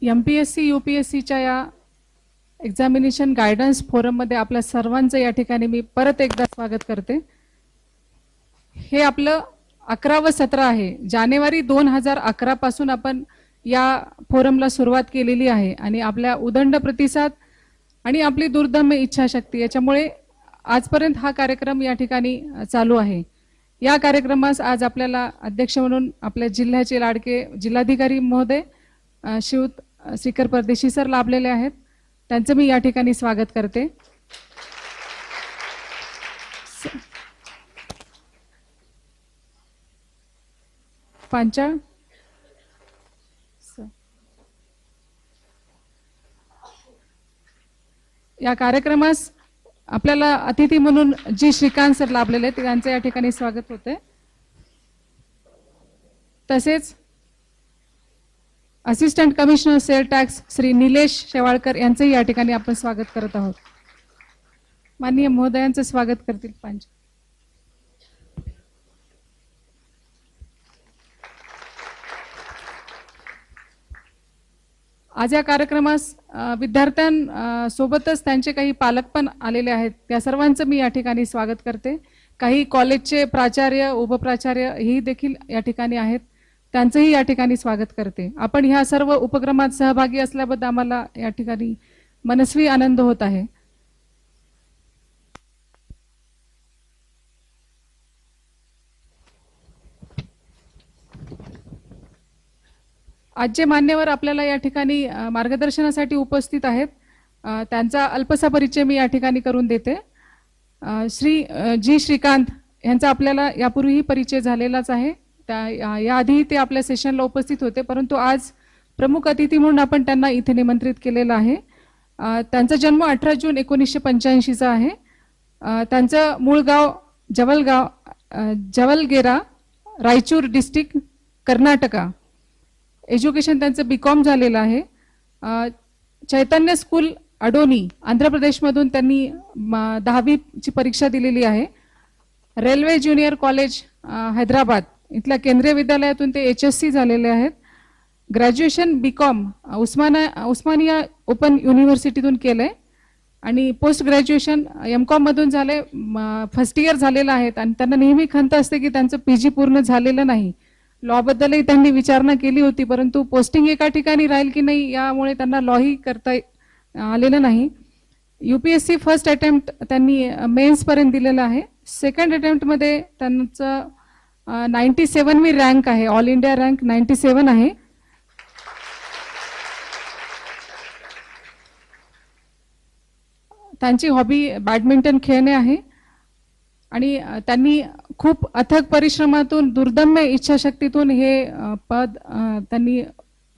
MPSC UPSCच्या या examination guidance फोरममध्ये आपल्या सर्वांचं या ठिकाणी मी परत एकदा स्वागत करते। हे आपलं 11वं सत्र आहे। जानेवारी 2011 पासून आपण या फोरमला सुरुवात केलेली आहे आणि आपल्या उदंड प्रतिसाद आणि आपली दुर्दम्य इच्छाशक्ती याच्यामुळे आजपर्यंत हा कार्यक्रम या ठिकाणी चालू आहे। या कार्यक्रमास आज आपल्याला अध्यक्ष म्हणून आपल्या जिल्ह्याचे लाडके जिल्हाधिकारी महोदय श्रीयुत श्रीकर परदेशी सर लाभलेले आहेत। त्यांचं मी या ठिकाणी स्वागत करते। पांचाळ या कार्यक्रमास आपल्याला अतिथी म्हणून जी श्रीकांत सर लाभलेले आहेत त्यांचं या ठिकाणी स्वागत होते। तसेच assistant commissioner sale tax Shri Nilesh Shewalkar यांचंही या ठिकाणी आपण स्वागत करत आहोत। माननीय महोदयांचं स्वागत करतील पंच। आज या कार्यक्रमास विद्यार्थ्यांसोबतच त्यांचे काही पालक पण आलेले आहेत। त्या सर्वांचं मी या ठिकाणी स्वागत करते। काही कॉलेजचे प्राचार्य उपप्राचार्य ही देखील या ठिकाणी आहेत, त्यांचंही या ठिकाणी स्वागत करते। आपण ह्या सर्व उपक्रमात सहभागी असल्याबद्दल आम्हाला या ठिकाणी मनस्वी आनंद होत आहे। आज जे मान्यवर आपल्याला या ठिकाणी मार्गदर्शनासाठी उपस्थित आहेत त्यांचा अल्पसा परिचय मी या ठिकाणी करून देते। श्री जी श्रीकांत यांचा आपल्याला यापूर्वीही परिचय झालेलाच आहे। याआधी ते आपल्या सेशनला उपस्थित होते, परंतु आज प्रमुख अतिथी म्हणून आपण त्यांना इथे निमंत्रित केलेलं आहे। त्यांचा जन्म 18 जून 1985 चा आहे। त्यांचं मूळ गाव जवलगेरा, रायचूर डिस्ट्रिक्ट, कर्नाटका। एज्युकेशन त्यांचं BCom झालेलं आहे। चैतन्य स्कूल अडोनी आंध्र प्रदेशमधून त्यांनी 10वी ची परीक्षा दिलेली आहे। रेल्वे ज्युनियर कॉलेज हैदराबाद इथल्या केंद्रीय विद्यालयातून ते HSC झालेले आहेत। ग्रॅज्युएशन BCom उस्मानिया ओपन युनिव्हर्सिटीतून केलंय आणि पोस्ट ग्रॅज्युएशन MCom मधून झाले। फर्स्ट इयर झालेलं आहे आणि त्यांना नेहमी खंत असते की त्यांचं PG पूर्ण झालेलं नाही। लॉ बद्दलही त्यांनी विचारणा केली होती, परंतु पोस्टिंग एका ठिकाणी राहील की नाही यामुळे त्यांना लॉही करता आलेलं नाही। UPSC फर्स्ट अटेम्प्ट त्यांनी मेन्स पर्यंत दिलेला आहे। सेकंड अटेम्प्ट मध्ये त्यांचं 97वी रँक आहे। ऑल इंडिया रँक 97 आहे। त्यांची हॉबी बॅडमिंटन खेळणे आहे आणि त्यांनी खूप अथक परिश्रमातून दुर्दम्य इच्छाशक्तीतून हे पद त्यांनी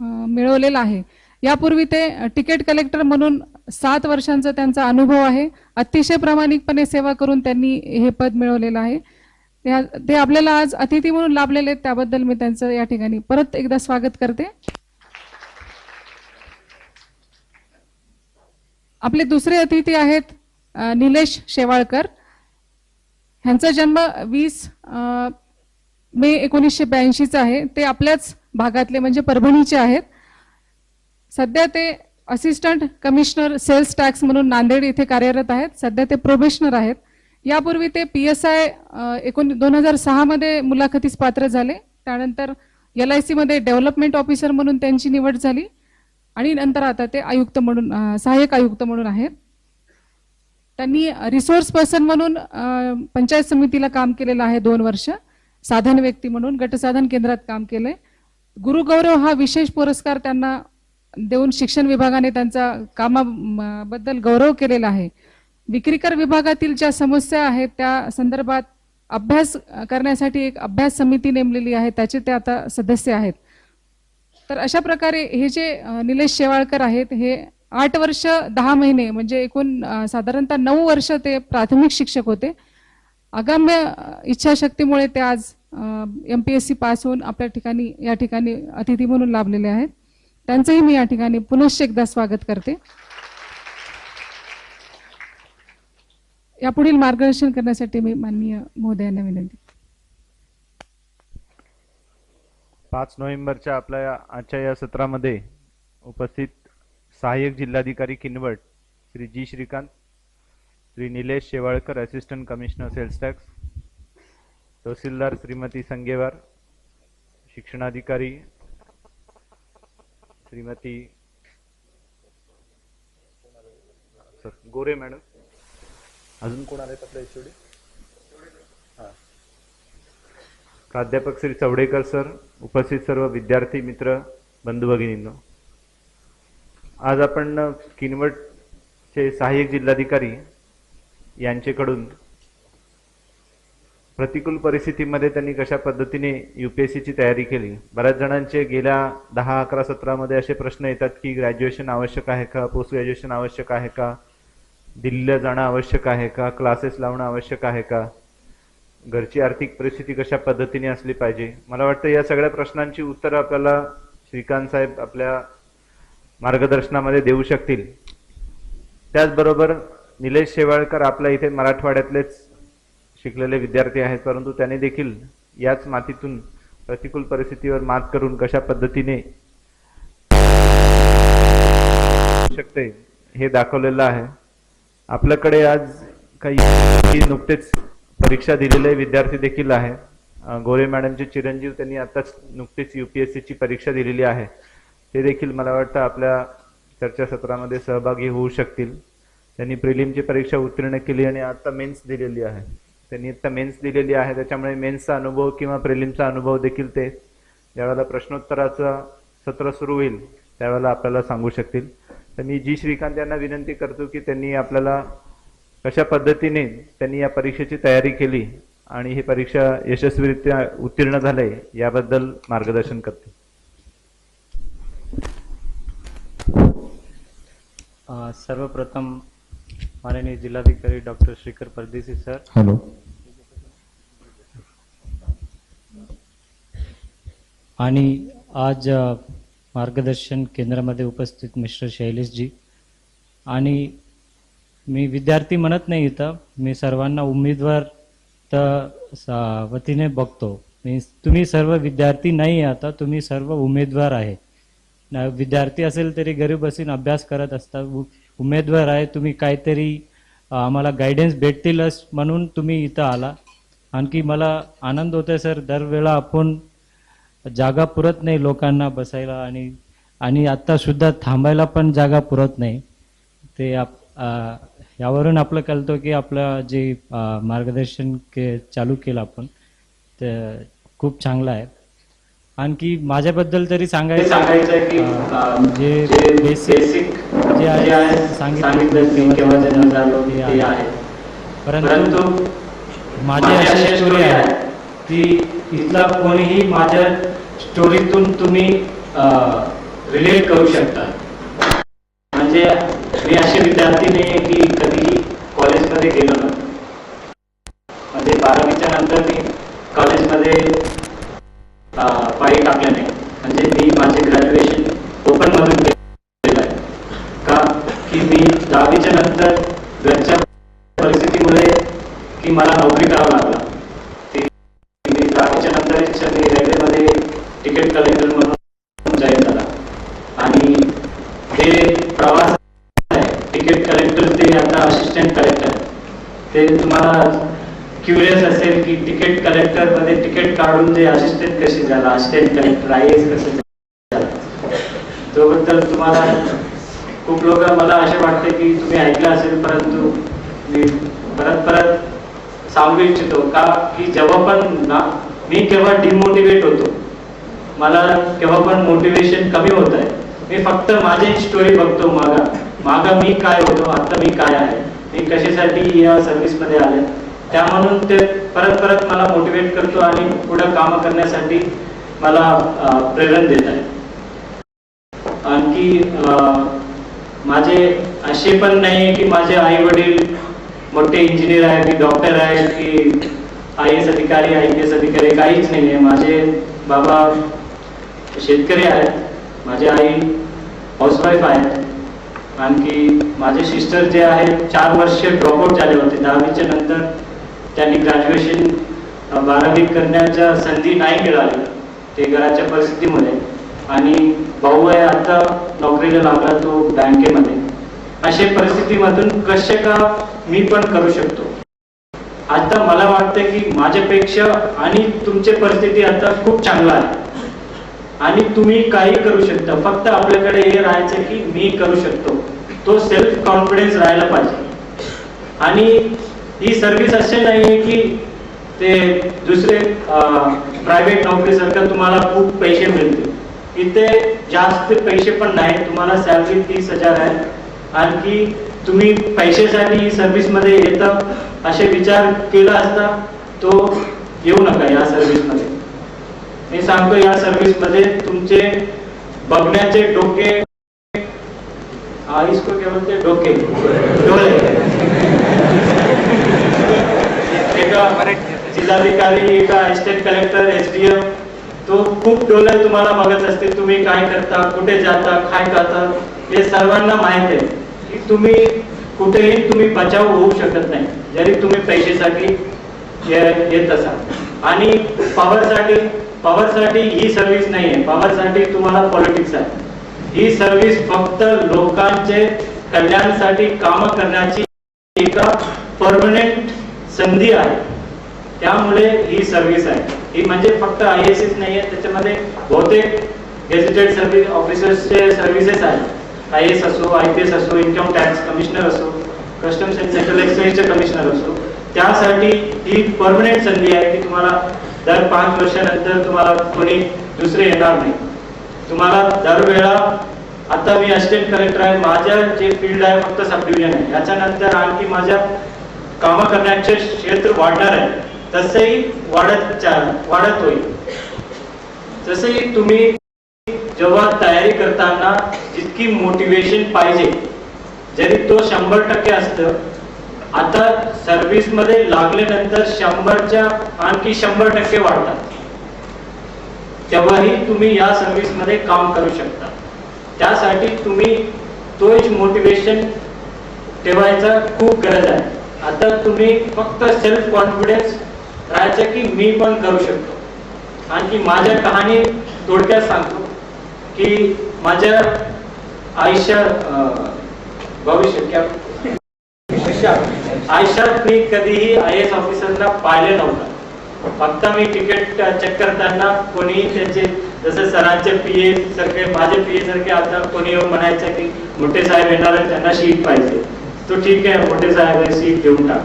मिळवलेलं आहे। यापूर्वी ते तिकीट कलेक्टर म्हणून 7 वर्षांचा त्यांचा अनुभव आहे। अतिशय प्रामाणिकपणे सेवा करून त्यांनी हे पद मिळवलेलं आहे। ते आपल्याला आज अतिथी म्हणून लाभलेले आहेत, त्याबद्दल मी त्यांचं या ठिकाणी परत एकदा स्वागत करते। आपले दुसरे अतिथी आहेत निलेश शेवाळकर। ह्यांचा जन्म 20 मे 1982 चा आहे। ते आपल्याच भागातले म्हणजे परभणीचे आहेत। सध्या ते असिस्टंट कमिशनर सेल्स टॅक्स म्हणून नांदेड येथे कार्यरत आहेत। सध्या ते प्रोबेशनर आहेत। यापूर्वी ते PSI 2006 मध्ये मुलाखतीस पात्र झाले। त्यानंतर LIC मध्ये डेव्हलपमेंट ऑफिसर म्हणून त्यांची निवड झाली आणि नंतर आता ते आयुक्त म्हणून सहाय्यक आयुक्त म्हणून आहेत। त्यांनी रिसोर्स पर्सन म्हणून पंचायत समितीला काम केलेलं आहे 2 वर्ष। साधन व्यक्ती म्हणून गटसाधन केंद्रात काम केलंय। गुरुगौरव हा विशेष पुरस्कार त्यांना देऊन शिक्षण विभागाने त्यांचा कामाबद्दल गौरव केलेला आहे। विक्रीकर विभागातील ज्या समस्या आहेत त्या संदर्भात अभ्यास करण्यासाठी एक अभ्यास समिती नेमलेली आहे, त्याचे ते आता सदस्य आहेत। तर अशा प्रकारे हे जे निलेश शेवाळकर आहेत हे 8 वर्ष 10 महिने म्हणजे एकूण साधारणतः 9 वर्ष ते प्राथमिक शिक्षक होते। अगम्य इच्छाशक्तीमुळे ते आज MPSC पास होऊन आपल्या या ठिकाणी अतिथी म्हणून लाभलेले आहेत। त्यांचंही मी या ठिकाणी पुनश्च एकदा स्वागत करते। यापुढील मार्गदर्शन करण्यासाठी मी माननीय महोदयांना विनंती। 5 नोव्हेंबरच्या आपल्या आजच्या या सत्रामध्ये उपस्थित सहाय्यक जिल्हाधिकारी Kinwat Shri G Shrikant, Shri Nilesh Shewalkar, assistant commissioner sales tax, तहसीलदार श्रीमती संगेवार, शिक्षणाधिकारी श्रीमती गोरे मॅडम, अजून कोण आले आपल्या एचओडी, प्राध्यापक श्री चवडेकर सर, उपस्थित सर्व विद्यार्थी मित्र, बंधू भगिनींनो, आज आपण किनवटचे सहाय्यक जिल्हाधिकारी यांच्याकडून प्रतिकूल परिस्थितीमध्ये त्यांनी कशा पद्धतीने UPSCची तयारी केली. बऱ्याच जणांचे गेल्या 10, 11, 17 असे प्रश्न येतात की ग्रॅज्युएशन आवश्यक आहे का, पोस्ट ग्रॅज्युएशन आवश्यक आहे का, दिल्लीला जाणं आवश्यक आहे का, क्लासेस लावणं आवश्यक आहे का, घरची आर्थिक परिस्थिती कशा पद्धतीने असली पाहिजे. मला वाटतं या सगळ्या प्रश्नांची उत्तरं आपल्याला श्रीकांत साहेब आपल्या मार्गदर्शनामध्ये देऊ शकतील. त्याचबरोबर निलेश शेवाळकर आपल्या इथे मराठवाड्यातलेच शिकलेले विद्यार्थी आहेत, परंतु त्यांनी देखील याच मातीतून प्रतिकूल परिस्थितीवर मात करून कशा पद्धतीने शकते हे दाखवलेलं आहे. आपल्याकडे आज काही नुकतेच परीक्षा दिलेले विद्यार्थी देखील आहे. गोरे मॅडमचे चिरंजीव त्यांनी आताच नुकतीच UPSCची परीक्षा दिलेली आहे. ते देखील मला वाटतं आपल्या चर्चासत्रामध्ये सहभागी होऊ शकतील. त्यांनी प्रिलिमची परीक्षा उत्तीर्ण केली आणि आता मेन्स दिलेली आहे. त्यांनी आता मेन्स दिलेली आहे, त्याच्यामुळे मेन्सचा अनुभव किंवा प्रिलिमचा अनुभव देखील ते ज्यावेळेला प्रश्नोत्तराचं सत्र सुरू होईल त्यावेळेला आपल्याला सांगू शकतील. तर मी जी श्रीकांत यांना विनंती करतो की त्यांनी आपल्याला कशा पद्धतीने त्यांनी या परीक्षेची तयारी केली आणि ही परीक्षा यशस्वीरित्या उत्तीर्ण झाले याबद्दल मार्गदर्शन करतो. सर्वप्रथम माननीय जिल्हाधिकारी डॉक्टर श्रीकर परदेसी सर, हेलो, आणि आज मार्गदर्शन केंद्रामध्ये उपस्थित मिस्टर शैलेशजी, आणि मी विद्यार्थी म्हणत नाही इथं, मी सर्वांना उमेदवार तर वतीने बघतो. मी तुम्ही सर्व विद्यार्थी नाही आहे, आता तुम्ही सर्व उमेदवार आहे. विद्यार्थी असेल तरी घरी बसून अभ्यास करत असतात, उमेदवार आहे, तुम्ही काहीतरी आम्हाला गायडन्स भेटतीलच म्हणून तुम्ही इथं आला. आणखी मला आनंद होतोय सर, दरवेळा आपण जागा पुरत नाही लोकांना बसायला, आणि आत्ता सुद्धा थांबायला पण जागा पुरत नाही. ते यावरून आपलं कळतं की आपलं जे मार्गदर्शन चालू केलं आपण ते खूप चांगलं आहे. आणखी माझ्याबद्दल तरी सांगायचं आहे की जे बेसिक जे आहे सांगितलं केव्हा आहे, परंतु माझी अशी स्टोरी आहे की इथला कोणीही माझ्या स्टोरीतून तुम्ही रिलेट करू शकता. म्हणजे मी असे विद्यार्थी नाही आहे की कधी कॉलेजमध्ये गेलो ना, म्हणजे 12वीच्या नंतर मी कॉलेजमध्ये पायी टाकल्या नाही. म्हणजे मी माझे ग्रॅज्युएशन ओपनमधून केलेलं आहे. का की मी 10वीच्या नंतर घरच्या परिस्थितीमुळे की मला नोकरी करावं लागला. मी 10वीच्या नंतरच मी रेल्वेमध्ये तिकीट कलेक्टर म्हणून जॉईन झाला. आणि ते प्रवास तिकीट कलेक्टर ते आता असिस्टंट कलेक्टर, ते तुम्हाला क्युरियस असेल की तिकीट कलेक्टर मध्ये तिकीट काढून जे असिस्टंट कशी झाला, असिस्टंट कलेक्टर IAS कसं झालं, त्याबद्दल तुम्हाला खूप लोक मला असे वाटते की तुम्ही ऐकलं असेल, परंतु मी परत सांगू इच्छितो. का की जेव्हा पण ना मी केव्हा डिमोटिवेट होतो, मला केव्हा पण मोटिवेशन कमी होत आहे, मी फक्त माझी स्टोरी बघतो. मागा मी काय होतो, आता मी काय आहे, मी कशासाठी या सर्व्हिसमध्ये आले, त्या म्हणून ते परत मला मोटिवेट करतो आणि पुढे काम करण्यासाठी मला प्रेरणा देत आहे. आणखी माझे असे पण नाही की माझे आई वडील मोठे इंजिनियर आहेत की डॉक्टर आहेत की IAS अधिकारी IPS अधिकारी, काहीच नाही आहे. माझे बाबा शेतकरी आहेत, माझी आई हाऊसवाईफ आहेत. आणखी माझे सिस्टर जे आहेत 4 वर्ष ड्रॉपआउट झाले होते 10वीच्या नंतर, त्यांनी ग्रॅज्युएशन 12वी करण्याच्या संधी नाही मिळाली ते घराच्या परिस्थितीमुळे. आणि भाऊ आहे आता नोकरीला लागला तो बँकेमध्ये, अशा परिस्थितीमधून कसे का मी पण करू शकतो. आता मला वाटतं की माझ्यापेक्षा आणि तुमची परिस्थिती आता खूप चांगला आहे आणि तुम्ही काही करू शकता. फक्त आपल्याकडे हे राहायचं की मी करू शकतो, तो सेल्फ कॉन्फिडन्स राहायला पाहिजे. आणि ही सर्व्हिस असे नाहीये की ते दुसरे प्रायव्हेट नोकरीसारखं तुम्हाला खूप पैसे मिळतील. इथे जास्त पैसे पण नाही, तुम्हाला सॅलरी 30,000 आहे. आणखी तुम्ही पैशासाठी ही सर्व्हिस मध्ये येता असे विचार केला असता तो येऊ नका या सर्व्हिस मध्ये. मी सांगतो या सर्व्हिस मध्ये तुमचे बघण्याचे डोके, इसको क्या बोलते हैं, डोके डोळे. एका जिल्हाधिकारी, एका असिस्टंट कलेक्टर, SDM, तो खूप डोळे तुम्हाला बघत असते. तुम्ही काय करता, कुठे जाता, काय करता, हे सर्वांना माहित आहे की तुम्ही कुठेही तुम्ही बचाव होऊ शकत नाही जरी तुम्ही पैशासाठी येत असाल. आणि पॉवरसाठी ही सर्व्हिस नाही आहे, पॉवरसाठी तुम्हाला पॉलिटिक्स आहे. ही सर्व्हिस फक्त लोकांचे कल्याणासाठी काम करण्याची एका परमनंट संधी आहे. त्यामुळे ही सर्व्हिस आहे. ही म्हणजे फक्त IAS नाही आहे, त्याच्यामध्ये बहुतेक गेजेटेड सर्व्हिस ऑफिसर्सचे सर्व्हिसेस आहेत. IAS असो, IPS असो, इन्कम टॅक्स कमिशनर असो, कस्टम्स अँड सेंट्रल एक्साइजचे कमिशनर असो. त्यासाठी ही परमनंट संधी आहे की तुम्हाला दर 5 वर्षानंतर तुम्हाला कोणी दुसरे येणार नाही. तुम्हाला दरवेळा, आता मी असिस्टंट कलेक्टर आहे, माझ्या जे फील्ड आहे फक्त सब डिव्हिजन आहे, याच्यानंतर आणखी माझ्या काम करण्याचे क्षेत्र वाढणार आहे. तसंही वाढत होईल. जसंही तुम्ही जेव्हा तयारी करताना जितकी मोटिवेशन पाहिजे, जरी तो 100% असतं, आता सर्व्हिस मध्ये लागल्यानंतर 100च्या आणखी 100% वाढतात. तेव्हाही तुम्ही या सर्व्हिस मध्ये काम करू शकता. त्यासाठी तुम्ही तोच मोटिवेशन ठेवायचा खूप गरज आहे. आता तुम्ही फक्त सेल्फ कॉन्फिडन्स राहायचं की मी पण करू शकतो. आणखी माझ्या कहाणी थोडक्यात सांगतो की माझ्या आयुष्यात मी कधीही IAS ऑफिसरला पाहिले नव्हतं. फक्त मी तिकीट चेक करताना कोणी त्याचे, जसं सरांचे PA सारखे, माझे PA सारखे आता कोणी येऊन म्हणायचं की मोठे साहेब येणार आहे, त्यांना सीट पाहिजे. तो ठीक आहे, मोठे साहेब सीट देऊन टाक.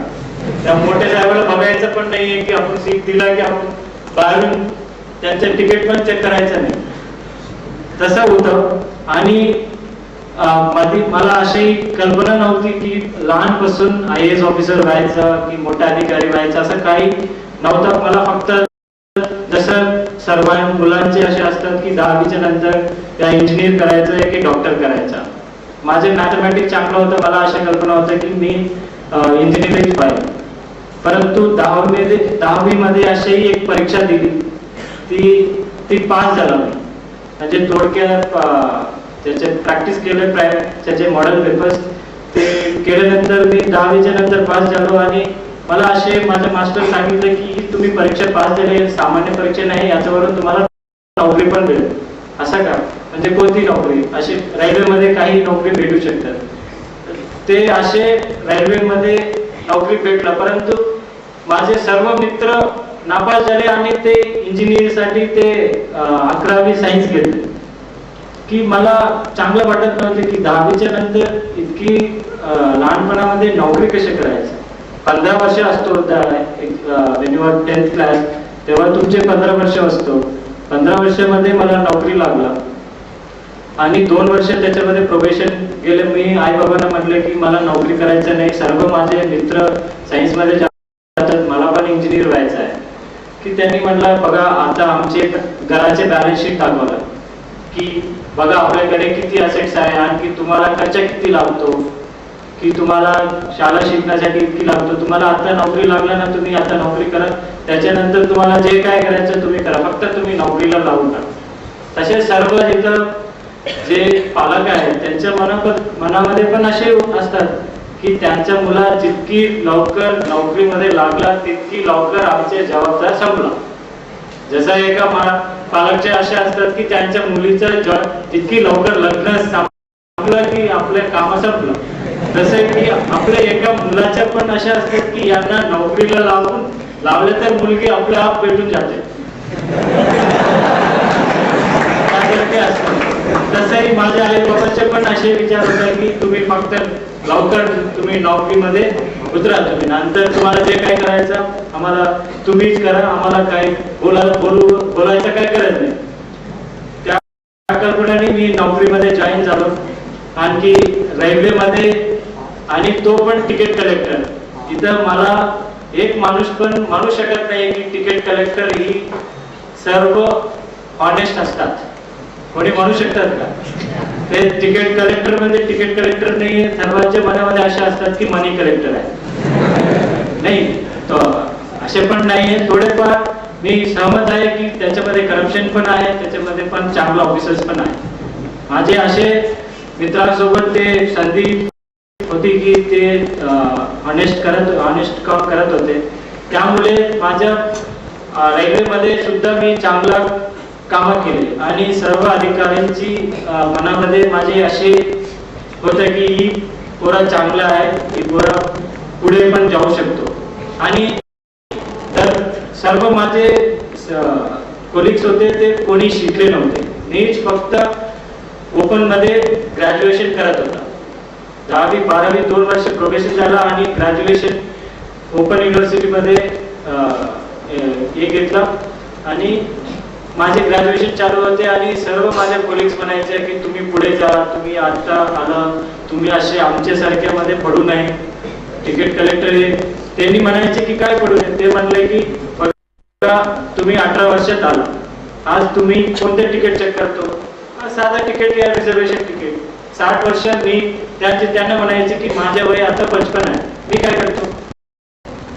त्या मोठ्या साहेबाला बघायचं पण नाहीये की आपण सीट दिला की आपण बाहेरून त्यांचं तिकीट पण चेक करायचं नाही. तसं होतं. आणि मला अशी कल्पना नव्हती की लहानपासून IAS ऑफिसर व्हायचं की मोठा अधिकारी व्हायचं, असं काही नव्हतं. मला फक्त जसं सर्व मुलांचे असे असतात की 10वीच्या नंतर त्या इंजिनियर करायचं आहे की डॉक्टर करायचा. माझे मॅथमॅटिक्स चांगलं होतं. मला अशी कल्पना होतं की मी इंजिनिअरिंग पाहिजे. परंतु 10वी मध्ये अशी एक परीक्षा दिली, ती पास झाला मी. म्हणजे थोडक्यात त्याचे प्रॅक्टिस केलं, त्याचे मॉडेल पेपर्स ते केल्यानंतर मी 10वीच्या नंतर पास झालो. आणि मला असे माझे मास्टर सांगितलं की तुम्ही परीक्षा पास झाले, सामान्य परीक्षा नाही, याच्यावरून तुम्हाला नोकरी पण मिळेल. असं का? म्हणजे कोणती नोकरी? असे रेल्वेमध्ये काही नोकरी भेटू शकतात. ते असे रेल्वेमध्ये नोकरी भेटला. परंतु माझे सर्व मित्र नापास झाले आणि ते इंजिनिअरिंगसाठी ते 11वी सायन्स घेतले. की मला चांगलं वाटत नव्हतं की 10वीच्या नंतर इतकी लहानपणामध्ये नोकरी कशी करायची. 15 वर्ष असतो when you are 10th class, तेव्हा तुमचे 15 वर्ष असतो. 15 वर्षामध्ये मला नोकरी लागला आणि 2 वर्ष त्याच्यामध्ये प्रोबेशन गेले. मी आई बाबांना म्हटलं की मला नोकरी करायचं नाही. सर्व माझे मित्र सायन्स मध्ये जातात, मला पण इंजिनियर व्हायचं आहे. की त्यांनी म्हटलं बघा आता आमचे घराचे बॅलन्स शीट दाखवलं की बघा आपल्याकडे किती असेट्स आहे, आणखी तुम्हाला खर्च किती लागतो, की तुम्हाला शाळा शिकण्यासाठी किती लागतो. तुम्हाला आता नोकरी लागला ना, तुम्ही आता नोकरी करा, त्याच्यानंतर तुम्हाला जे काय करायचं तुम्ही करा, फक्त तुम्ही नोकरीला लावून टाका. तसे सर्व इथं जे पालक आहेत त्यांच्या मनामध्ये पण असे असतात की त्यांच्या मुला जितकी लवकर नोकरीमध्ये लागला तितकी लवकर आमचे जबाबदार संपला. जसा एका पालकच्या अशा असतात की त्यांच्या मुलीचं इतकी लवकर लग्न संपलं की आपल्या कामा संपलं, तसं की आपल्या एका मुलाच्या पण अशा असतात की यांना नोकरीला लावलं तर मुलगी आपल्या आप भेटून जाते. त्यासारखे असतात. तसंही माझ्या आई बाबाचे पण असे विचार होते की तुम्ही फक्त लवकर तुम्ही नोकरीमध्ये उतरा, तुम्ही नंतर तुम्हाला जे काही करायचं आम्हाला तुम्हीच करा, आम्हाला काही बोलायचं काही गरज नाही. त्या कल्पनेने मी नोकरीमध्ये जॉईन झालो. आणखी रेल्वेमध्ये, आणि तो पण तिकीट कलेक्टर. इथं मला एक माणूस पण म्हणू शकत नाही की तिकीट कलेक्टर ही सर्व ऑनेस्ट असतात. कोणी म्हणू शकतात का? ते तिकीट कलेक्टर म्हणजे तिकीट कलेक्टर नाही, सर्वांच्या मनामध्ये अशा असतात की मनी कलेक्टर आहे. नाही, तो असे पण नाहीये. थोडेफार मी सहमत आहे की त्याच्यामध्ये करप्शन पण आहे, त्याच्यामध्ये पण चांगले ऑफिसर्स पण आहे. माझे असे मित्रांसोबत ते संधी होती की ते ऑनेस्ट काम करत होते. त्यामुळे माझ्या रेल्वेमध्ये सुद्धा मी चांगला कामं केले आणि सर्व अधिकाऱ्यांची मनामध्ये माझे असे होते की ही पोरा चांगला आहे, ही पोरा पुढे पण जाऊ शकतो. आणि तर सर्व माझे कोलिग्स होते ते कोणी शिकले नव्हते. मीच फक्त ओपन मध्ये ग्रॅज्युएशन करत होता. 10वी 12वी 2 वर्ष प्रोफेशन झाला आणि ग्रॅज्युएशन ओपन युनिव्हर्सिटीमध्ये हे घेतला आणि माझे ग्रॅज्युएशन चालू होते. आणि सर्व माझ्या कोलिग्स म्हणायचे की तुम्ही पुढे जा, तुम्ही आता आलं, तुम्ही असे आमच्यासारख्यामध्ये पडू नये. तिकीट कलेक्टर त्यांनी म्हणायचे की काय पडू नये. ते म्हणले की तुम्ही 18 वर्षात आला, आज तुम्ही कोणते तिकीट चेक करतो? साधा तिकीट या रिझर्वेशन तिकीट. 60 वर्ष मी त्यांना म्हणायचे की माझ्या वय आता 55 आहे, मी काय करतो?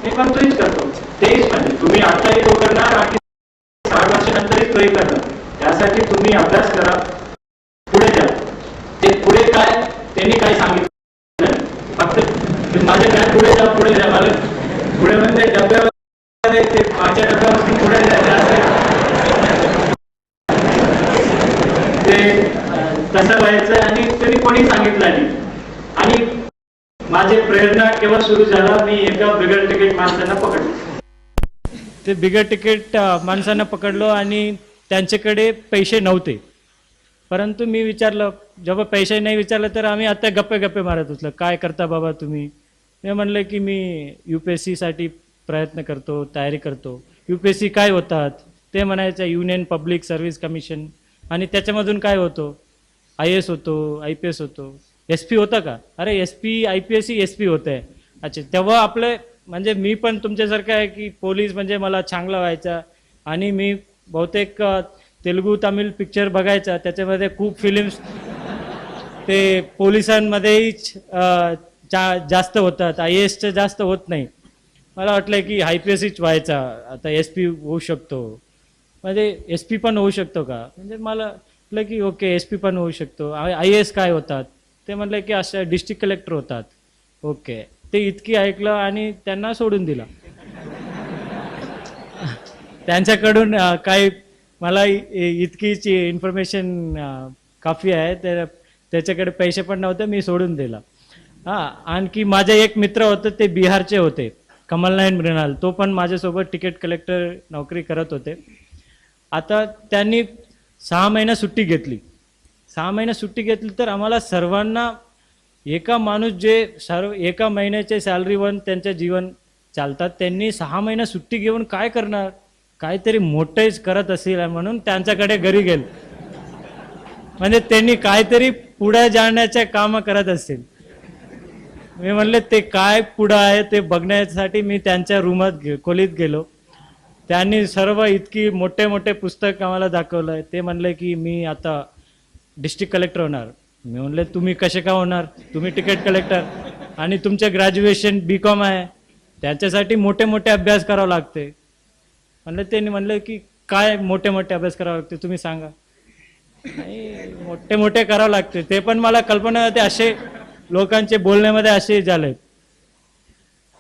मी पण तोच करतो. तेच म्हणजे तुम्ही आताही तो करणार आणि 60 वर्षानंतरही तोही करणार. त्यासाठी तुम्ही अभ्यास करा, पुढे जा. ते पुढे काय त्यांनी काय सांगितलं, फक्त माझ्या काय पुढे जा पुढे जा. मला पुढे म्हणजे डब्यावर ते माझ्या डब्यापासून पुढे जायचं ते तसं व्हायचं. आणि त्यांनी कोणी सांगितलं नाही. आणि माझी प्रेरणा केव्हा सुरू झाला, मी एका बिगर तिकीट माणसांना पकडलो. ते बिगर तिकीट माणसांना पकडलो आणि त्यांच्याकडे पैसे नव्हते. परंतु मी विचारलं, जेव्हा पैसे नाही विचारलं तर आम्ही आता गप्पे मारत होतो. काय करता बाबा तुम्ही? मी म्हणलं की मी UPSC साठी प्रयत्न करतो, तयारी करतो. UPSC काय होतात? ते म्हणायचं युनियन पब्लिक सर्व्हिस कमिशन. आणि त्याच्यामधून काय होतो? IAS होतो, IPS होतो. SP होतं का? अरे SP IPSC SP होतं आहे. अच्छा, तेव्हा आपलं म्हणजे मी पण तुमच्यासारखं आहे की पोलीस म्हणजे मला चांगला व्हायचा. आणि मी बहुतेक तेलुगू तमिळ पिक्चर बघायचा, त्याच्यामध्ये खूप फिल्म्स ते पोलिसांमध्येही जास्त होतात, IASचं जास्त होत नाही. मला वाटलं की IPSCच व्हायचा, आता SP होऊ शकतो. म्हणजे SP पण होऊ शकतो का? म्हणजे मला म्हटलं की ओके SP पण होऊ शकतो. IAS काय होतात? ते म्हटलं की अशा डिस्ट्रिक्ट कलेक्टर होतात. ओके, ते इतकी ऐकलं आणि त्यांना सोडून दिला. त्यांच्याकडून काही मला इतकीच इन्फॉर्मेशन काफी आहे. त्याच्याकडे पैसे पण नव्हते, मी सोडून दिला. आणखी माझे एक मित्र होते, ते बिहारचे होते, कमलनायन मृणाल. तो पण माझ्यासोबत तिकीट कलेक्टर नोकरी करत होते. आता त्यांनी 6 महिना सुट्टी घेतली. 6 महिना सुट्टी घेतली तर आम्हाला सर्वांना एका माणूस जे एका महिन्याचे सॅलरीवर त्यांचे जीवन चालतात, त्यांनी 6 महिना सुट्टी घेऊन काय करणार? काहीतरी मोठेच करत असेल म्हणून त्यांच्याकडे घरी गेलो. म्हणजे त्यांनी काहीतरी पुढे जाण्याचे काम करत असतील. मी म्हणले ते काय पुढं आहे ते बघण्यासाठी मी त्यांच्या रूमात खोलीत गेलो. त्यांनी सर्व इतकी मोठे पुस्तक आम्हाला दाखवलं. ते म्हणले की मी आता डिस्ट्रिक्ट कलेक्टर होणार. मी म्हणले तुम्ही कसे का होणार? तुम्ही तिकीट कलेक्टर आणि तुमचे ग्रॅज्युएशन BCom आहे, त्याच्यासाठी मोठे अभ्यास करावं लागते. म्हणलं त्यांनी म्हणलं की काय मोठे अभ्यास करावं लागते तुम्ही सांगा. नाही, मोठे करावं लागते. ते पण मला कल्पना होते, असे लोकांचे बोलण्यामध्ये असे झाले.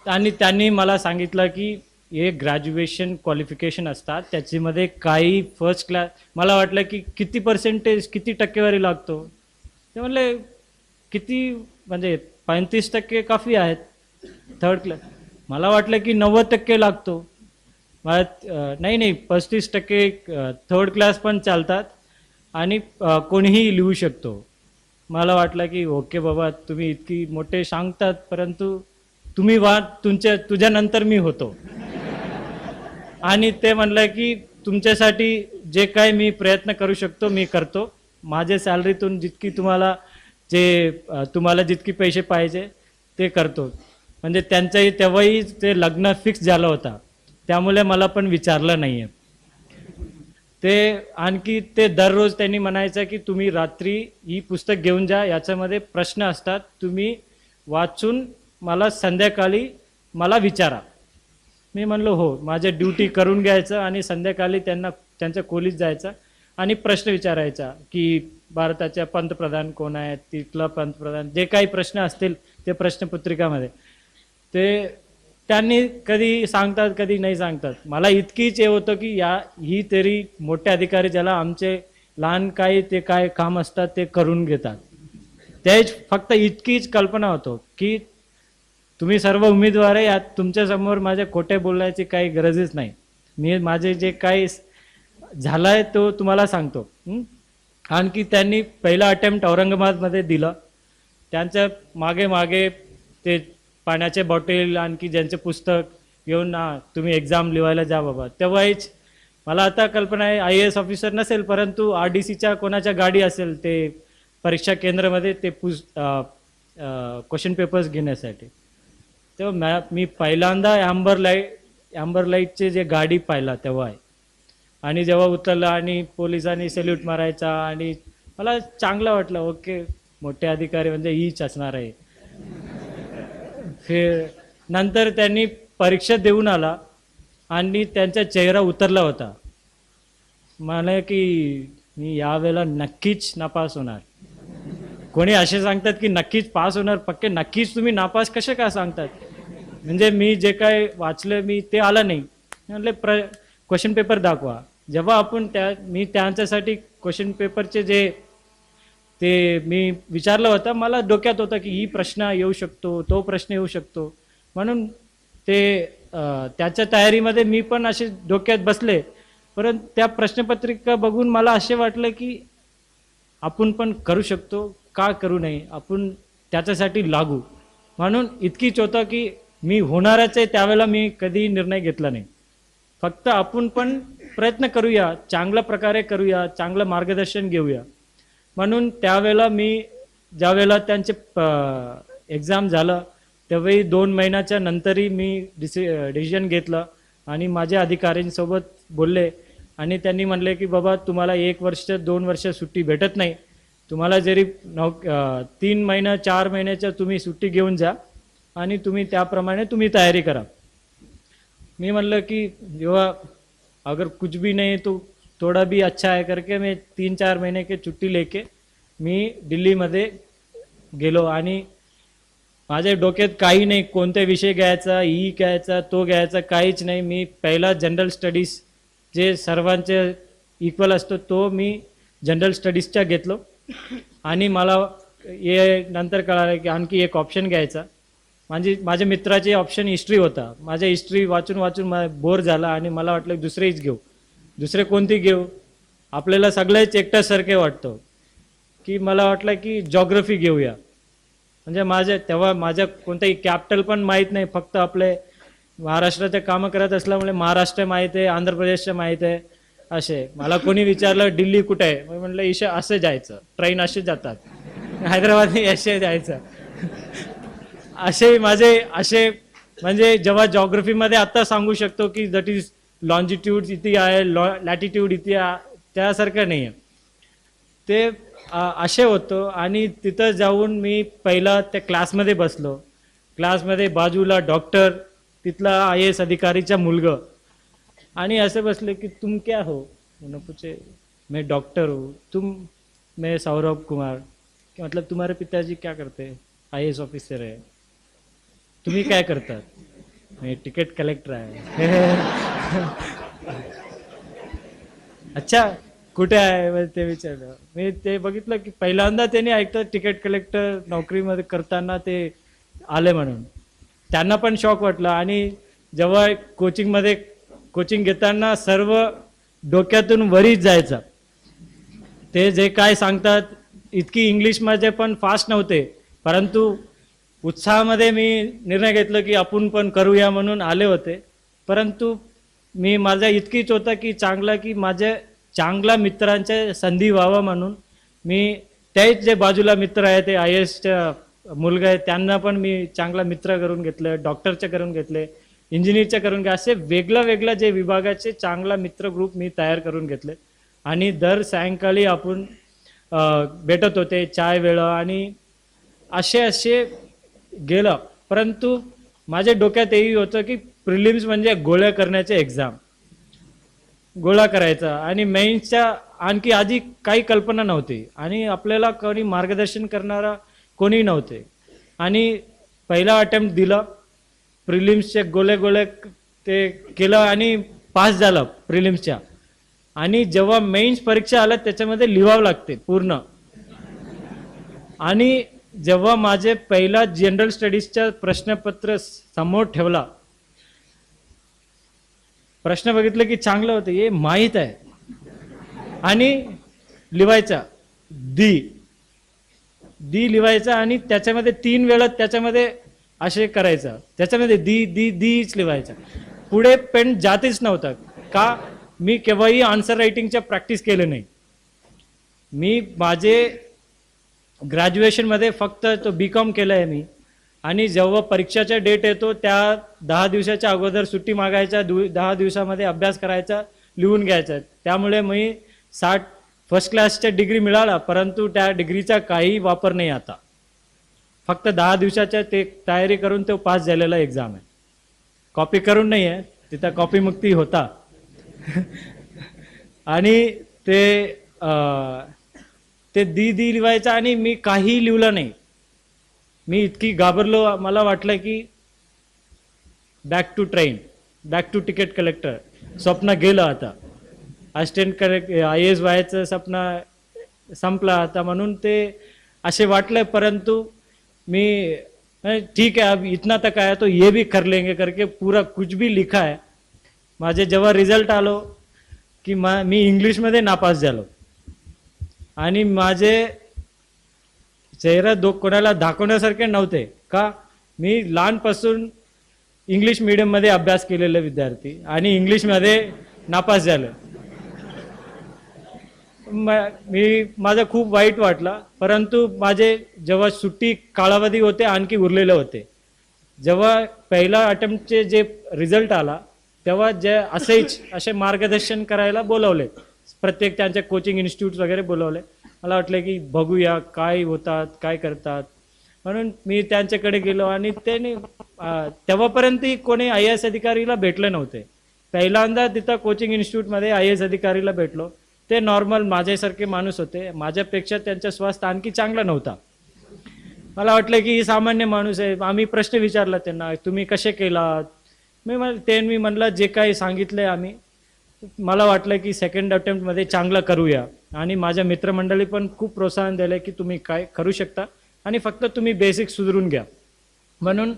आणि त्यांनी मला सांगितलं की हे ग्रॅज्युएशन क्वालिफिकेशन असतात, त्याच्यामध्ये काही फर्स्ट क्लास, मला वाटलं की किती पर्सेंटेज, किती टक्केवारी लागतो. ते म्हणले किती, म्हणजे 35% काफी आहेत थर्ड क्लास. मला वाटलं की 90% लागतो. नाही 35% थर्ड क्लास पण चालतात आणि कोणीही लिहू शकतो. मला वाटलं की ओके बाबा, तुम्ही इतकी मोठे सांगतात, परंतु तुम्ही तुझ्यानंतर मी होतो. आणि ते म्हणलं की तुमच्यासाठी जे काय मी प्रयत्न करू शकतो मी करतो. माझ्या सॅलरीतून जितकी तुम्हाला जितकी पैसे पाहिजे ते करतो. म्हणजे त्यांचंही तेव्हाही ते लग्न फिक्स झालं होता, त्यामुळे मला पण विचारलं नाही आहे. ते आणखी ते दररोज त्यांनी म्हणायचं की तुम्ही रात्री ही पुस्तक घेऊन जा, याच्यामध्ये प्रश्न असतात, तुम्ही वाचून मला संध्याकाळी मला विचारा. मी म्हणलो हो. माझ्या ड्युटी करून घ्यायचं आणि संध्याकाळी त्यांच्या खोलीत जायचं आणि प्रश्न विचारायचा की भारताच्या पंतप्रधान कोण आहेत, तिथला पंतप्रधान, जे काही प्रश्न असतील ते प्रश्नपत्रिकामध्ये ते त्यांनी कधी सांगतात कधी नाही सांगतात. मला इतकीच हे होतं की ही तरी मोठे अधिकारी ज्याला आमचे लहान काही ते काय काम असतात ते करून घेतात. तेच फक्त इतकीच कल्पना होतो की तुम्ही सर्व उमेदवार आहे, यात तुमच्यासमोर माझ्या खोटे बोलण्याची काही गरजच नाही. मी माझे जे काही झालं आहे तो तुम्हाला सांगतो. आणखी त्यांनी पहिला अटेम्प्ट औरंगाबादमध्ये दिलं. त्यांच्या मागे मागे ते पाण्याचे बॉटल आणखी ज्यांचे पुस्तक घेऊन तुम्ही एक्झाम लिहायला जा बाबा. तेव्हाच मला आता कल्पना आहे IAS ऑफिसर नसेल, परंतु RDCच्या कोणाच्या गाडी असेल ते परीक्षा केंद्रामध्ये ते क्वेश्चन पेपर्स घेण्यासाठी. तेव्हा मी पहिल्यांदा ॲम्बर लाईटचे जे गाडी पाहिला तेव्हा आहे. आणि जेव्हा उतरलं आणि पोलिसांनी सॅल्यूट मारायचा आणि मला चांगलं वाटलं, ओके मोठे अधिकारी म्हणजे हीच असणार आहे. फिर नंतर त्यांनी परीक्षा देऊन आला आणि त्यांचा चेहरा उतरला होता. मला की मी यावेळेला नक्कीच नापास होणार. कोणी असे सांगतात की नक्कीच पास होणार, पक्के नक्कीच तुम्ही नापास कसे काय सांगतात. म्हणजे मी जे काय वाचलं मी ते आलं नाही. म्हटले क्वेश्चन पेपर दाखवा. जेव्हा आपण मी त्यांच्यासाठी क्वेश्चन पेपरचे जे ते मी विचारलं होतं, मला डोक्यात होतं की ही प्रश्न येऊ शकतो, तो प्रश्न येऊ शकतो, म्हणून ते त्याच्या तयारीमध्ये मी पण असे डोक्यात बसले. परंतु त्या प्रश्नपत्रिका बघून मला असे वाटलं की आपण पण करू शकतो, का करू नये, आपण त्याच्यासाठी लागू. म्हणून इतकीच होतं की मी होणारच आहे, त्यावेळेला मी कधी निर्णय घेतला नाही. फक्त आपण पण प्रयत्न करूया, चांगल्या प्रकारे करूया, चांगलं मार्गदर्शन घेऊया. म्हणून त्यावेळेला ज्यावेळेला त्यांचे एक्झाम झालं तेव्हाही 2 महिन्याच्या नंतरही मी डिसिजन घेतलं आणि माझ्या अधिकाऱ्यांसोबत बोलले आणि त्यांनी म्हणले की बाबा तुम्हाला 1 वर्ष 2 वर्ष सुट्टी भेटत नाही, तुम्हाला जरी 3 महिना 4 महिन्याच्या तुम्ही सुट्टी घेऊन जा आणि तुम्ही त्याप्रमाणे तुम्ही तयारी करा. मी म्हणलं की जेव्हा अगर कुछ भी नहीं तो थोड़ा भी अच्छा है करके मैं 3-4 महीने की छुट्टी लेके मी दिल्लीमध्ये गेलो आणि माझ्या डोक्यात काही नाही, कोणते विषय घ्यायचा, घ्यायचा, तो घ्यायचा, काहीच नाही. मी पहिला जनरल स्टडीज जे सर्वांचे इक्वल असतो तो मी जनरल स्टडीजच्या घेतलो आणि मला हे नंतर कळालं की आणखी एक ऑप्शन घ्यायचा. माझ्या मित्राचे ऑप्शन हिस्ट्री होता. माझ्या हिस्ट्री वाचून वाचून बोर झाला आणि मला वाटलं दुसरेच घेऊ. दुसरे कोणती घेऊ, आपल्याला सगळेच एकट्यासारखे वाटतो की मला वाटलं की जॉग्रफी घेऊया. म्हणजे तेव्हा माझ्या कोणताही कॅपिटल पण माहीत नाही, फक्त आपले महाराष्ट्राचे कामं करत असल्यामुळे महाराष्ट्र माहीत आहे, आंध्र प्रदेशचं माहीत आहे. असे मला कोणी विचारलं दिल्ली कुठे आहे, मी म्हटलं इशे असं जायचं, ट्रेन असे जातात, हैदराबादने असे जायचं. असे म्हणजे जेव्हा जॉग्रफीमध्ये आता सांगू शकतो की दॅट इज लॉन्जिट्यूड इथे आहे, लॅटिट्यूड इथे आहे, त्यासारखं नाही आहे ते. असे होतो आणि तिथं जाऊन मी पहिला त्या क्लासमध्ये बसलो. क्लासमध्ये बाजूला डॉक्टर, तिथला IAS अधिकारीचा मुलगा आणि असे बसले की तुम क्या हो, उन्होंने पूछे मैं डॉक्टर हूँ, मैं सौरभ कुमार, मतलब तुम्हारे पिताजी क्या करते हैं, IAS ऑफिसर है, तुम्ही काय करतात. मी तिकीट कलेक्टर आहे. अच्छा कुठे आहे मग ते विचारलं. मी ते बघितलं की पहिल्यांदा त्यांनी ऐकतं तिकीट कलेक्टर नोकरीमध्ये करताना ते आले म्हणून. त्यांना पण शॉक वाटलं. आणि जेव्हा कोचिंगमध्ये कोचिंग घेताना सर्व डोक्यातून वरीच जायचं. ते जे काय सांगतात इतकी इंग्लिशमध्ये पण फास्ट नव्हते, परंतु उत्साहामध्ये मी निर्णय घेतला की आपण पण करूया म्हणून आले होते. परंतु मी माझ्या इतकीच होता की माझ्या चांगला मित्रांच्या संधी व्हावा म्हणून मी त्याच जे बाजूला मित्र आहे ते IASच्या मुलगा आहे त्यांना पण मी चांगला मित्र करून घेतले, डॉक्टरचे करून घेतले, इंजिनियरचे करून घेतले. असे वेगळं जे विभागाचे चांगला मित्र ग्रुप मी तयार करून घेतले. आणि दर सायंकाळी आपण भेटत होते चाय वेळा आणि असे गेलं. परंतु माझ्या डोक्यात हेही होतं की प्रिलिम्स म्हणजे गोळ्या करण्याचे एक्झाम, गोळा करायचा. आणि मेन्सच्या आणखी आधी काही कल्पना नव्हती आणि आपल्याला कोणी मार्गदर्शन करणारा कोणी नव्हते. आणि पहिला अटेम्प्ट दिला, प्रिलिम्सचे गोळे ते केलं आणि पास झालं प्रिलिम्सच्या. आणि जेव्हा मेन्स परीक्षा आल्या त्याच्यामध्ये लिहावं लागते पूर्ण. आणि जेव्हा माझे पहिला जनरल स्टडीजच्या प्रश्नपत्र समोर ठेवला, प्रश्न बघितलं की चांगलं होतं, हे माहीत आहे. आणि लिहायचा दी लिहायचा आणि त्याच्यामध्ये 3 वेळा त्याच्यामध्ये असे करायचं, त्याच्यामध्ये दीच लिहायचा. पुढे पेन जातेच नव्हता. का? मी केव्हाही आन्सर रायटिंगच्या प्रॅक्टिस केले नाही. मी माझे ग्रॅज्युएशनमध्ये फक्त तो BCom केलं आहे मी. आणि जेव्हा परीक्षाचा डेट येतो त्या 10 दिवसाच्या अगोदर सुट्टी मागायच्या, 10 दिवसामध्ये अभ्यास करायचा, लिहून घ्यायचा. त्यामुळे मी फर्स्ट क्लासच्या डिग्री मिळाला, परंतु त्या डिग्रीचा काही वापर नाही आता. फक्त 10 दिवसाच्या ते तयारी करून तो पास झालेला एक्झाम आहे. कॉपी करून नाही आहे, तिथं कॉपी मुक्ती होता. आणि ते दी लिहायचं आणि मी काही लिहिलं नाही. मी इतकी घाबरलो, मला वाटलं की बॅक टू तिकीट कलेक्टर स्वप्न गेलं आता. असिस्टंट IAS व्हायचं स्वप्न संपलं आता म्हणून ते असे वाटलं. परंतु मी ठीक है अब इतना तक आया तो ये भी कर लेंगे करके पूरा कुछ भी लिखा है. माझे जेव्हा रिझल्ट आलो की मी इंग्लिशमध्ये नापास झालो. आणि माझे चेहरा कोणाला दाखवण्यासारखे नव्हते. का? मी लहानपासून इंग्लिश मीडियममध्ये अभ्यास केलेले विद्यार्थी आणि इंग्लिशमध्ये नापास झालो. माझं खूप वाईट वाटलं. परंतु माझे जेव्हा सुट्टी कालावधी होते आणखी उरलेले होते, जेव्हा पहिला अटेम्प्टचे जे रिझल्ट आला तेव्हा असे मार्गदर्शन करायला बोलवले. प्रत्येक त्यांचे कोचिंग इन्स्टिट्यूट वगैरे बोलवले. मला वाटलं की बघूया काय होतात, काय करतात म्हणून मी त्यांच्याकडे गेलो. आणि त्यांनी तेव्हापर्यंत कोणी IAS अधिकारीला भेटले नव्हते. पहिल्यांदा तिथं कोचिंग इन्स्टिट्यूटमध्ये IAS अधिकारीला भेटलो. ते नॉर्मल माझ्यासारखे माणूस होते. माझ्यापेक्षा त्यांचा स्वास्थ्य आणखी चांगला नव्हता. मला वाटलं की ही सामान्य माणूस आहे. आम्ही प्रश्न विचारला त्यांना, तुम्ही कसे केलात? मी म्हणलं जे काही सांगितलंय आम्ही, मला वाटलं की सेकंड अटेम्प्टमध्ये चांगलं करूया. आणि माझ्या मित्रमंडळी पण खूप प्रोत्साहन दिले की तुम्ही काय करू शकता आणि फक्त तुम्ही बेसिक सुधारून घ्या. म्हणून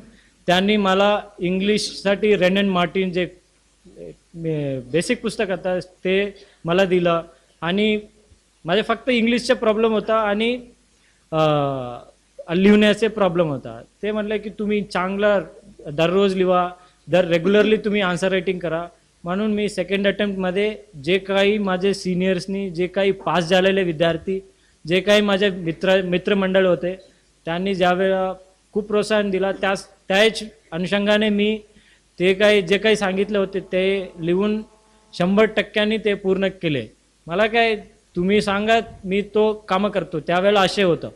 त्यांनी मला इंग्लिशसाठी रेनन मार्टिन जे बेसिक पुस्तक होतं ते मला दिलं. आणि माझे फक्त इंग्लिशचा प्रॉब्लेम होता आणि लिहिण्याचे प्रॉब्लेम होता. ते म्हटलं की तुम्ही चांगला दररोज लिहा, रेग्युलरली तुम्ही आन्सर रायटिंग करा. म्हणून मी सेकंड अटेम्प्टमध्ये जे काही माझे सिनियर्सनी, जे काही पास झालेले विद्यार्थी, जे काही माझे मित्रमंडळ होते त्यांनी ज्यावेळेला खूप प्रोत्साहन दिला, त्याच अनुषंगाने मी जे काही सांगितले होते ते लिहून 100% ते पूर्ण केले. मला काय तुम्ही सांगा मी तो कामं करतो. त्यावेळेला असे होतं,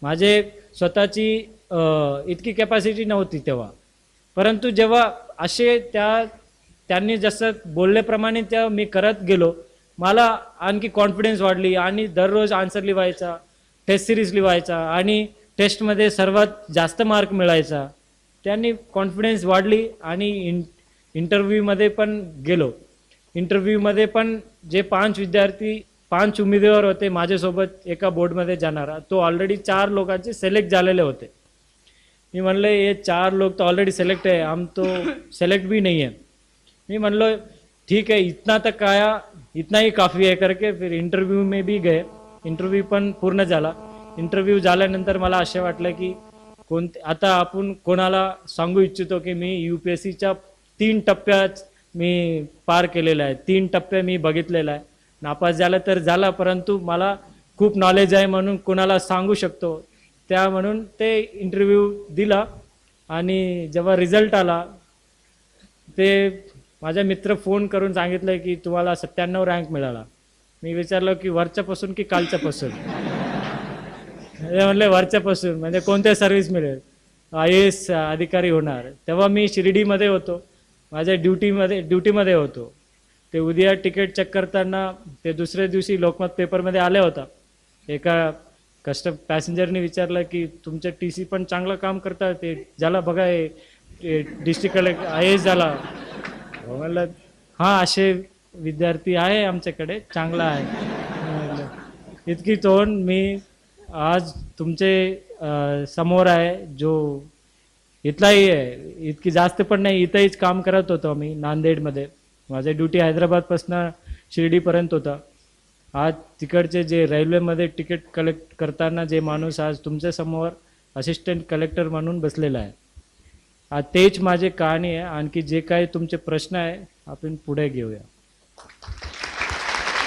माझे स्वतःची इतकी कॅपॅसिटी नव्हती तेव्हा. परंतु जेव्हा असे त्यांनी जसं बोलल्याप्रमाणे त्या मी करत गेलो, मला आणखी कॉन्फिडन्स वाढली. आणि दररोज आन्सर लिहायचा, टेस्ट सिरीज लिहायचा आणि टेस्टमध्ये सर्वात जास्त मार्क मिळायचा. त्यांनी कॉन्फिडन्स वाढली आणि इंटरव्ह्यूमध्ये पण गेलो. इंटरव्ह्यूमध्ये पण जे 5 उमेदवार होते माझ्यासोबत एका बोर्डमध्ये जाणारा, तो ऑलरेडी 4 लोकांचे सिलेक्ट झालेले होते. मी म्हणलं ये 4 लोग तो ऑलरेडी सिलेक्ट है, हम तो सिलेक्ट भी नहीं है. मी म्हणलो ठीक है, इतना तक आया, इतना ही काफ़ी है करके फिर इंटरव्ह्यू में भी गए. इंटरव्ह्यू पण पूर्ण झाला. इंटरव्ह्यू झाल्यानंतर मला असे वाटलं की आता आपण कोणाला सांगू इच्छितो की मी UPSCच्या 3 टप्प्यात मी पार केलेला आहे, 3 टप्पे मी बघितलेला आहे. नापास झाला तर झाला, परंतु मला खूप नॉलेज आहे म्हणून कोणाला सांगू शकतो. त्या म्हणून ते इंटरव्ह्यू दिला आणि जेव्हा रिझल्ट आला ते माझा मित्र फोन करून सांगितलं की तुम्हाला 97 रँक मिळाला. मी विचारलं की वरच्यापासून की कालच्यापासून? म्हणले वरच्यापासून, म्हणजे कोणत्या सर्व्हिस मिळेल, IAS अधिकारी होणार. तेव्हा मी शिर्डीमध्ये होतो, माझ्या ड्युटीमध्ये होतो. ते उद्या तिकीट चेक करताना ते दुसऱ्या दिवशी लोकमत पेपरमध्ये आल्या होता. एका पॅसेंजरने विचारलं की तुमचं TC पण चांगलं काम करतात, ते झाला बघा, हे डिस्ट्रिक्ट कलेक्टर IAS झाला. म्हणलं हां, असे विद्यार्थी आहे आमच्याकडे, चांगला आहे. इतकी तोंड मी आज तुमचे समोर आहे, जो इथलाही आहे, इतकी जास्त पण नाही, इथंहीच काम करत होतो मी नांदेडमध्ये. माझे ड्युटी हैदराबादपासून शिर्डीपर्यंत होता. आज तिकडचे जे रेल्वेमध्ये तिकीट कलेक्ट करताना जे माणूस आज तुमच्या समोर असिस्टंट कलेक्टर म्हणून बसलेला आहे. आज तेच माझी कहाणी आहे. आणखी जे काही तुमचे प्रश्न आहे आपण पुढे घेऊया.